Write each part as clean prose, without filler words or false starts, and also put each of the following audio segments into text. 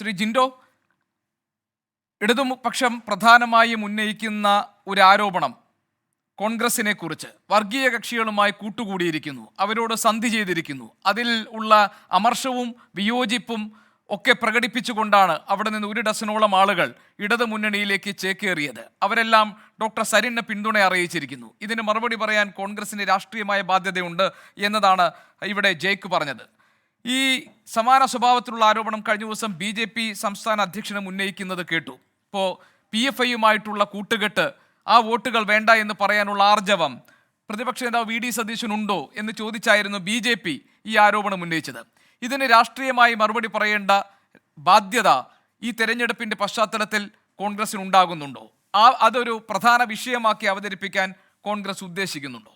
ശ്രീ ജിൻഡോ, ഇടതുപക്ഷം പ്രധാനമായും ഉന്നയിക്കുന്ന ഒരു ആരോപണം കോൺഗ്രസിനെ കുറിച്ച് വർഗീയ കക്ഷികളുമായി കൂട്ടുകൂടിയിരിക്കുന്നു, അവരോട് സന്ധി ചെയ്തിരിക്കുന്നു, അതിൽ ഉള്ള അമർഷവും വിയോജിപ്പും ഒക്കെ പ്രകടിപ്പിച്ചുകൊണ്ടാണ് അവിടെ നിന്ന് 1 ഡസനോളം ആളുകൾ ഇടതു മുന്നണിയിലേക്ക് ചേക്കേറിയത്. അവരെല്ലാം ഡോക്ടർ സരിന് പിന്തുണ അറിയിച്ചിരിക്കുന്നു. ഇതിന് മറുപടി പറയാൻ കോൺഗ്രസിന് രാഷ്ട്രീയമായ ബാധ്യതയുണ്ട് എന്നതാണ് ഇവിടെ ജയ്ക്ക് പറഞ്ഞത്. ഈ സമാന സ്വഭാവത്തിലുള്ള ആരോപണം കഴിഞ്ഞ ദിവസം BJP സംസ്ഥാന അധ്യക്ഷനും ഉന്നയിക്കുന്നത് കേട്ടു. ഇപ്പോൾ PFIയുമായിട്ടുള്ള കൂട്ടുകെട്ട്, ആ വോട്ടുകൾ വേണ്ട എന്ന് പറയാനുള്ള ആർജവം പ്രതിപക്ഷ നേതാവ് VD സതീശനുണ്ടോ എന്ന് ചോദിച്ചായിരുന്നു BJP ഈ ആരോപണം ഉന്നയിച്ചത്. ഇതിന് രാഷ്ട്രീയമായി മറുപടി പറയേണ്ട ബാധ്യത ഈ തെരഞ്ഞെടുപ്പിന്റെ പശ്ചാത്തലത്തിൽ കോൺഗ്രസിന് ഉണ്ടാകുന്നുണ്ടോ? അതൊരു പ്രധാന വിഷയമാക്കി അവതരിപ്പിക്കാൻ കോൺഗ്രസ് ഉദ്ദേശിക്കുന്നുണ്ടോ?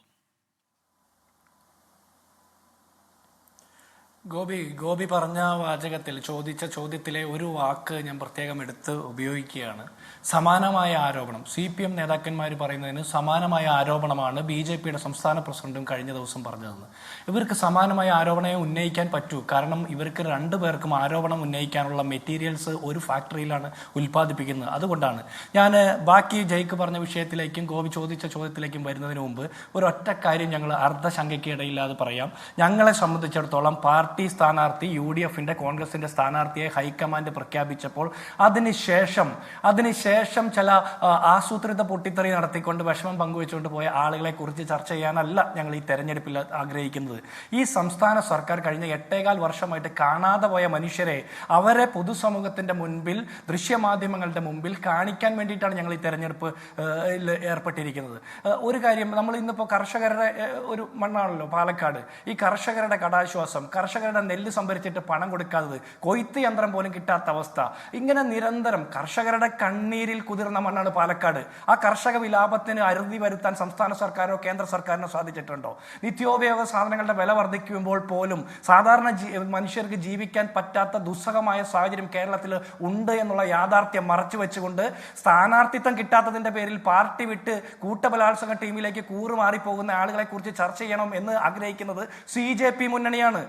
ഗോപി പറഞ്ഞ വാചകത്തിൽ ചോദിച്ച ചോദ്യത്തിലെ ഒരു വാക്ക് ഞാൻ പ്രത്യേകം എടുത്ത് ഉപയോഗിക്കുകയാണ്. സമാനമായ ആരോപണം CPM നേതാക്കന്മാർ പറയുന്നതിന് സമാനമായ ആരോപണമാണ് BJPയുടെ സംസ്ഥാന പ്രസിഡന്റും കഴിഞ്ഞ ദിവസം പറഞ്ഞതെന്ന്. ഇവർക്ക് സമാനമായ ആരോപണമേ ഉന്നയിക്കാൻ പറ്റൂ. കാരണം ഇവർക്ക് രണ്ടുപേർക്കും ആരോപണം ഉന്നയിക്കാനുള്ള മെറ്റീരിയൽസ് ഒരു ഫാക്ടറിയിലാണ് ഉൽപ്പാദിപ്പിക്കുന്നത്. അതുകൊണ്ടാണ് ഞാൻ ബാക്കി ജയ്ക്ക് പറഞ്ഞ വിഷയത്തിലേക്കും ഗോപി ചോദിച്ച ചോദ്യത്തിലേക്കും വരുന്നതിന് മുമ്പ് ഒരൊറ്റ കാര്യം ഞങ്ങൾ അർദ്ധശങ്കയ്ക്ക് ഇടയില്ലാതെ പറയാം. ഞങ്ങളെ സംബന്ധിച്ചിടത്തോളം പാർട്ടി സ്ഥാനാർത്ഥി UDFന്റെ കോൺഗ്രസിന്റെ സ്ഥാനാർത്ഥിയെ ഹൈക്കമാൻഡ് പ്രഖ്യാപിച്ചപ്പോൾ അതിനുശേഷം ചില ആസൂത്രിത പൊട്ടിത്തെറി നടത്തിക്കൊണ്ട് വിഷമം പങ്കുവെച്ചുകൊണ്ട് പോയ ആളുകളെ കുറിച്ച് ചർച്ച ചെയ്യാനല്ല ഞങ്ങൾ ഈ തെരഞ്ഞെടുപ്പിൽ ആഗ്രഹിക്കുന്നത്. ഈ സംസ്ഥാന സർക്കാർ കഴിഞ്ഞ 8.25 വർഷമായിട്ട് കാണാതെ പോയ മനുഷ്യരെ അവരെ പൊതുസമൂഹത്തിന്റെ മുൻപിൽ, ദൃശ്യമാധ്യമങ്ങളുടെ മുമ്പിൽ കാണിക്കാൻ വേണ്ടിയിട്ടാണ് ഞങ്ങൾ ഈ തെരഞ്ഞെടുപ്പ് ഏർപ്പെട്ടിരിക്കുന്നത്. ഒരു കാര്യം, നമ്മൾ ഇന്നിപ്പോൾ കർഷകരുടെ ഒരു മണ്ണാണല്ലോ പാലക്കാട്. ഈ കർഷകരുടെ കടാശ്വാസം, കർഷകരുടെ നെല്ല് സംഭരിച്ചിട്ട് പണം കൊടുക്കാത്തത്, കൊയ്ത്ത് യന്ത്രം പോലും കിട്ടാത്ത അവസ്ഥ, ഇങ്ങനെ നിരന്തരം കർഷകരുടെ കണ്ണീരിൽ കുതിർന്ന മണ്ണാണ് പാലക്കാട്. ആ കർഷക വിലാപത്തിന് അറുതി വരുത്താൻ സംസ്ഥാന സർക്കാരോ കേന്ദ്ര സർക്കാരിനോ സാധിച്ചിട്ടുണ്ടോ? നിത്യോപയോഗ സാധനങ്ങളുടെ വില വർദ്ധിക്കുമ്പോൾ പോലും സാധാരണ മനുഷ്യർക്ക് ജീവിക്കാൻ പറ്റാത്ത ദുസ്സഹമായ സാഹചര്യം കേരളത്തിൽ ഉണ്ട് എന്നുള്ള യാഥാർത്ഥ്യം മറച്ചു വെച്ചുകൊണ്ട് സ്ഥാനാർത്ഥിത്വം കിട്ടാത്തതിന്റെ പേരിൽ പാർട്ടി വിട്ട് കൂട്ടബലാത്സംഗ ടീമിലേക്ക് കൂറുമാറിപ്പോകുന്ന ആളുകളെ കുറിച്ച് ചർച്ച ചെയ്യണം എന്ന് ആഗ്രഹിക്കുന്നത് CJP മുന്നണിയാണ്.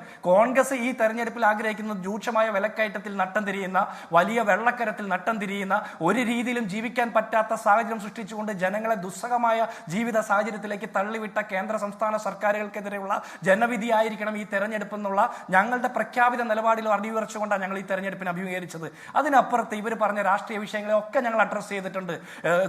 കോൺഗ്രസ് ഈ തെരഞ്ഞെടുപ്പിൽ ആഗ്രഹിക്കുന്നത് രൂക്ഷമായ വിലക്കയറ്റത്തിൽ നട്ടം തിരിയുന്ന, വലിയ വെള്ളക്കരത്തിൽ നട്ടം തിരിയുന്ന, ഒരു രീതിയിലും ജീവിക്കാൻ പറ്റാത്ത സാഹചര്യം സൃഷ്ടിച്ചുകൊണ്ട് ജനങ്ങളെ ദുസ്സഹമായ ജീവിത സാഹചര്യത്തിലേക്ക് തള്ളിവിട്ട കേന്ദ്ര സംസ്ഥാന സർക്കാരുകൾക്കെതിരെയുള്ള ജനവിധിയായിരിക്കണം ഈ തെരഞ്ഞെടുപ്പ് എന്നുള്ള ഞങ്ങളുടെ പ്രഖ്യാപിത നിലപാടിൽ അടിയുറച്ചുകൊണ്ടാണ് ഞങ്ങൾ ഈ തെരഞ്ഞെടുപ്പിനെ അഭിമുഖീകരിച്ചത്. അതിനപ്പുറത്ത് ഇവർ പറഞ്ഞ രാഷ്ട്രീയ വിഷയങ്ങളെ ഒക്കെ ഞങ്ങൾ അഡ്രസ് ചെയ്തിട്ടുണ്ട്.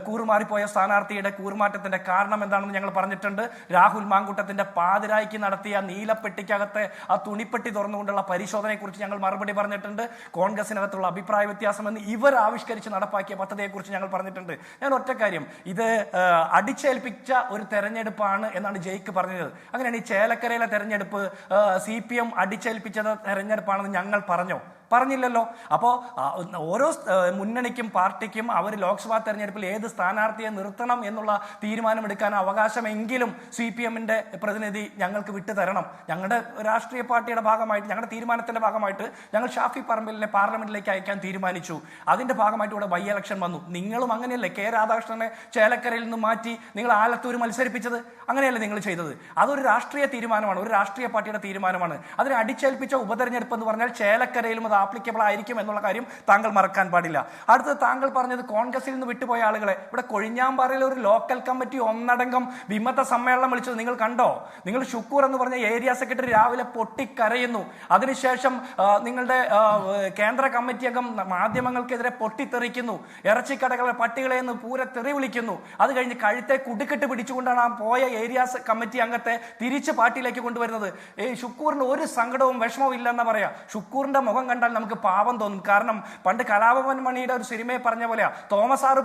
കൂറുമാറിപ്പോയ സ്ഥാനാർത്ഥിയുടെ കൂറുമാറ്റത്തിന്റെ കാരണം എന്താണെന്ന് ഞങ്ങൾ പറഞ്ഞിട്ടുണ്ട്. രാഹുൽ മാങ്കൂട്ടത്തിന്റെ പാതിരായ്ക്ക് നടത്തിയ നീലപ്പെട്ടിക്കകത്തെ ആ തുണിപ്പെട്ടി തുറന്നുകൊണ്ടുള്ള പരിശോധനയെക്കുറിച്ച് ഞങ്ങൾ മറുപടി പറഞ്ഞിട്ടുണ്ട്. കോൺഗ്രസിനകത്തുള്ള അഭിപ്രായ വ്യത്യാസമെന്ന് ഇവർ ആവിഷ്കരിച്ച് നടപ്പാക്കിയ പദ്ധതിയെക്കുറിച്ച് ഞങ്ങൾ പറഞ്ഞിട്ടുണ്ട്. ഞാൻ ഒറ്റ കാര്യം, ഇത് അടിച്ചേൽപ്പിച്ച ഒരു തെരഞ്ഞെടുപ്പാണ് എന്നാണ് ജയ്ക്ക് പറഞ്ഞത്. അങ്ങനെയാണ് ഈ ചേലക്കരയിലെ തെരഞ്ഞെടുപ്പ് CPM അടിച്ചേൽപ്പിച്ചത് തെരഞ്ഞെടുപ്പാണെന്ന് ഞങ്ങൾ പറഞ്ഞില്ലല്ലോ. അപ്പോൾ ഓരോ മുന്നണിക്കും പാർട്ടിക്കും അവർ ലോക്സഭാ തെരഞ്ഞെടുപ്പിൽ ഏത് സ്ഥാനാർത്ഥിയെ നിർത്തണം എന്നുള്ള തീരുമാനമെടുക്കാൻ അവകാശമെങ്കിലും CPMന്റെ പ്രതിനിധി ഞങ്ങൾക്ക് വിട്ടു തരണം. ഞങ്ങളുടെ രാഷ്ട്രീയ പാർട്ടിയുടെ ഭാഗമായിട്ട്, ഞങ്ങളുടെ തീരുമാനത്തിന്റെ ഭാഗമായിട്ട് ഞങ്ങൾ ഷാഫി പറമ്പിലിനെ പാർലമെന്റിലേക്ക് അയക്കാൻ തീരുമാനിച്ചു. അതിന്റെ ഭാഗമായിട്ട് ഇവിടെ ബൈ ഇലക്ഷൻ വന്നു. നിങ്ങളും അങ്ങനെയല്ലേ K രാധാകൃഷ്ണനെ ചേലക്കരയിൽ നിന്ന് മാറ്റി നിങ്ങൾ ആലത്തൂർ മത്സരിപ്പിച്ചത്? അങ്ങനെയല്ലേ നിങ്ങൾ ചെയ്തത്? അതൊരു രാഷ്ട്രീയ തീരുമാനമാണ്, ഒരു രാഷ്ട്രീയ പാർട്ടിയുടെ തീരുമാനമാണ്. അതിനെ അടിച്ചേൽപ്പിച്ച ഉപതെരഞ്ഞെടുപ്പ് എന്ന് പറഞ്ഞാൽ ചേലക്കരയിലും അത് ആപ്ലിക്കബിൾ ആയിരിക്കും എന്നുള്ള കാര്യം താങ്കൾ മറക്കാൻ പാടില്ല. അടുത്തത് താങ്കൾ പറഞ്ഞത് കോൺഗ്രസിൽ നിന്ന് വിട്ടുപോയ ആളുകളെ, ഇവിടെ കൊഴിഞ്ഞാമ്പാറയിൽ ഒരു ലോക്കൽ കമ്മിറ്റി ഒന്നടങ്കം വിമത സമ്മേളനം വിളിച്ചത് നിങ്ങൾ കണ്ടോ? നിങ്ങൾ ഷുക്കൂർ എന്ന് പറഞ്ഞ ഏരിയ സെക്രട്ടറി രാവിലെ പൊട്ടിക്കരയുന്നു. അതിനുശേഷം നിങ്ങളുടെ കേന്ദ്ര കമ്മിറ്റി അംഗം മാധ്യമങ്ങൾക്കെതിരെ പൊട്ടിത്തെറിക്കുന്നു. ഇറച്ചിക്കടകളെ പട്ടികളെ എന്ന് പൂരെ തെറി വിളിക്കുന്നു. അത് കഴിഞ്ഞ് കഴുത്തെ കുടുക്കിട്ട് പിടിച്ചുകൊണ്ടാണ് ആ പോയ ഏരിയ കമ്മിറ്റി അംഗത്തെ തിരിച്ച് പാർട്ടിയിലേക്ക് കൊണ്ടുവരുന്നത്. ഷുക്കൂറിന് ഒരു സങ്കടവും വിഷമവും ഇല്ലെന്നാ പറയാ. ഷുക്കൂറിന്റെ മുഖം കണ്ടാൽ നമുക്ക് പാവം തോന്നും. കാരണം പണ്ട് കലാഭവൻ മണിയുടെ ഒരു സിനിമയെ പറഞ്ഞ പോലെയാ, തോമസ് ആറ്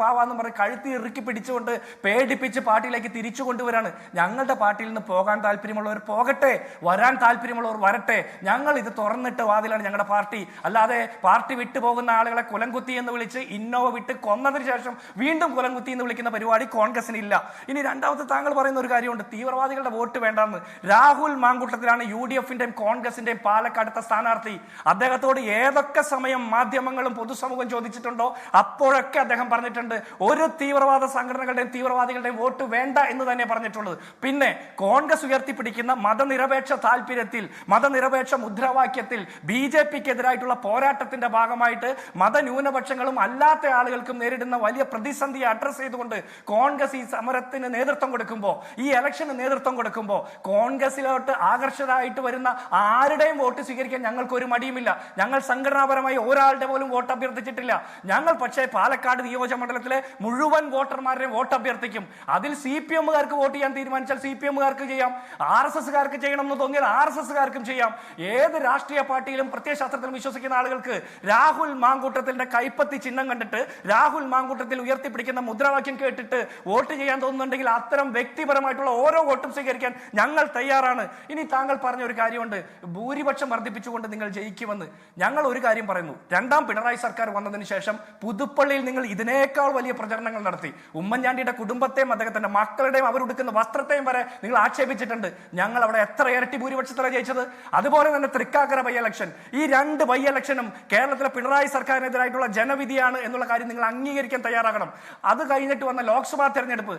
പാവ എന്ന് പറഞ്ഞ് കഴുത്തി ഇറുക്കി പിടിച്ചുകൊണ്ട് പേടിപ്പിച്ച് പാർട്ടിയിലേക്ക് തിരിച്ചു കൊണ്ടുവരാണ്. ഞങ്ങളുടെ പാർട്ടിയിൽ നിന്ന് പോകാൻ താല്പര്യമുള്ളവർ പോകട്ടെ, വരാൻ താല്പര്യമുള്ളവർ വരട്ടെ. ഞങ്ങൾ ഇത് തുറന്നിട്ട് വാതിലാണ് ഞങ്ങളുടെ പാർട്ടി. അല്ലാതെ പാർട്ടി വിട്ടുപോകുന്ന ആളുകളെ കുലംകുത്തി എന്ന് വിളിച്ച് ഇന്നോവ വിട്ട് കൊന്നതിന് ശേഷം വീണ്ടും കുലംകുത്തി എന്ന് വിളിക്കുന്ന പരിപാടി കോൺഗ്രസിന് ഇല്ല. ഇനി രണ്ടാമത്തെ താങ്കൾ പറയുന്ന ഒരു കാര്യമുണ്ട്, തീവ്രവാദികളുടെ വോട്ട് വേണ്ടെന്ന്. രാഹുൽ മാങ്കൂട്ടത്തിലാണ് UDFന്റെയും കോൺഗ്രസിന്റെയും പാലക്കാടുത്തെ സ്ഥാനാർത്ഥി. അദ്ദേഹത്തോട് ഏതൊക്കെ സമയം മാധ്യമങ്ങളും പൊതുസമൂഹം ചോദിച്ചിട്ടുണ്ടോ അപ്പോഴൊക്കെ അദ്ദേഹം പറഞ്ഞിട്ടുണ്ട് ഒരു തീവ്രവാദ സംഘടനകളുടെയും തീവ്രവാദികളുടെയും വോട്ട് വേണ്ട എന്ന് തന്നെ പറഞ്ഞിട്ടുള്ളത്. പിന്നെ കോൺഗ്രസ് ഉയർത്തിപ്പിടിക്കുന്ന മതനിരപേക്ഷ താല്പര്യത്തിൽ, മതനിരപേക്ഷ മുദ്രാവാക്യത്തിൽ BJPക്കെതിരായിട്ടുള്ള പോരാട്ടത്തിന്റെ ഭാഗമായിട്ട് മതന്യൂനപക്ഷങ്ങളും അല്ലാത്ത ആളുകൾക്കും നേരിടുന്ന വലിയ പ്രതിസന്ധിയെ അഡ്രസ് ചെയ്തുകൊണ്ട് കോൺഗ്രസ് ഈ സമരത്തിന് നേതൃത്വം കൊടുക്കുമ്പോൾ, ഈ ഇലക്ഷന് നേതൃത്വം കൊടുക്കുമ്പോൾ കോൺഗ്രസിലോട്ട് ആകർഷകരായിട്ട് വരുന്ന ആരുടെയും വോട്ട് സ്വീകരിക്കാൻ ഞങ്ങൾക്ക് ഒരു മടിയുമില്ല. ഞങ്ങൾ സംഘടനാപരമായി ഒരാളുടെ പോലും വോട്ട് അഭ്യർത്ഥിച്ചിട്ടില്ല. ഞങ്ങൾ പക്ഷേ പാലക്കാട് നിയോജക മണ്ഡലത്തിലെ മുഴുവൻ വോട്ടർമാരുടെയും വോട്ട് അഭ്യർത്ഥിക്കും. അതിൽ CPM-കാർക്ക് വോട്ട് ചെയ്യാൻ തീരുമാനിച്ചാൽ CPM-കാർക്ക് ചെയ്യാം, RSS-കാർക്ക് ചെയ്യണം എന്ന് തോന്നിയാൽ RSS-കാർക്കും ചെയ്യാം. ഏത് രാഷ്ട്രീയ പാർട്ടിയിലും പ്രത്യയശാസ്ത്രത്തിലും വിശ്വസിക്കുന്ന ആളുകൾക്ക് രാഹുൽ മാങ്കൂട്ടത്തിന്റെ കൈപ്പത്തി ചിഹ്നം കണ്ടിട്ട്, രാഹുൽ മാങ്കൂട്ടത്തിൽ ഉയർത്തിപ്പിടിക്കുന്ന മുദ്രാവാക്യം കേട്ടിട്ട് വോട്ട് ചെയ്യാൻ തോന്നുന്നുണ്ടെങ്കിൽ അത്തരം വ്യക്തിപരമായിട്ടുള്ള ഓരോ വോട്ടും സ്വീകരിക്കാൻ ഞങ്ങൾ തയ്യാറാണ്. ഇനി താങ്കൾ പറഞ്ഞ ഒരു കാര്യമുണ്ട്, ഭൂരിപക്ഷം വർദ്ധിപ്പിച്ചുകൊണ്ട് നിങ്ങൾ ജയിക്കുമെന്ന്. ഞങ്ങൾ ഒരു കാര്യം പറയുന്നു, രണ്ടാം പിണറായി സർക്കാർ വന്നതിന് ശേഷം പുതുപ്പള്ളിയിൽ നിങ്ങൾ ഇതിനേക്കാൾ വലിയ പ്രചരണങ്ങൾ നടത്തി. ഉമ്മൻചാണ്ടിയുടെ കുടുംബത്തെയും അദ്ദേഹത്തിന്റെ മക്കളുടെയും അവരുടുക്കുന്ന വസ്ത്രത്തെയും വരെ നിങ്ങൾ ആക്ഷേപിച്ചിട്ടുണ്ട്. ഞങ്ങൾ അവിടെ എത്ര ഇരട്ടി ഭൂരിപക്ഷത്തിലാണ് ജയിച്ചത്. അതുപോലെ തന്നെ തൃക്കാക്കര ബൈ ഇലക്ഷൻ, ഈ 2 ബൈ ഇലക്ഷനും കേരളത്തിലെ പിണറായി സർക്കാരിനെതിരായിട്ടുള്ള ജനവിധിയാണ് എന്നുള്ള കാര്യം നിങ്ങൾ അംഗീകരിക്കാൻ തയ്യാറാകണം. അത് കഴിഞ്ഞിട്ട് വന്ന ലോക്സഭാ തെരഞ്ഞെടുപ്പ്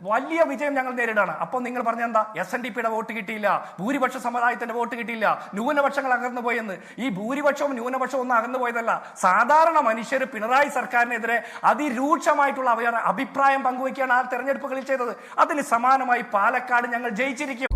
വലിയ വിജയം ഞങ്ങൾ നേരിടാണ്. അപ്പോൾ നിങ്ങൾ പറഞ്ഞെന്താ, SNDPയുടെ വോട്ട് കിട്ടിയില്ല, ഭൂരിപക്ഷ സമുദായത്തിന്റെ വോട്ട് കിട്ടിയില്ല, ന്യൂനപക്ഷങ്ങൾ അകന്നു പോയെന്ന്. ഈ ഭൂരിപക്ഷവും ന്യൂനപക്ഷവും ഒന്നും അകന്നു പോയതല്ല. സാധാരണ മനുഷ്യർ പിണറായി സർക്കാരിനെതിരെ അതിരൂക്ഷമായിട്ടുള്ള അഭിപ്രായം പങ്കുവയ്ക്കുകയാണ് ആ തെരഞ്ഞെടുപ്പുകളിൽ ചെയ്തത്. അതിന് സമാനമായി പാലക്കാട് ഞങ്ങൾ ജയിച്ചിരിക്കും.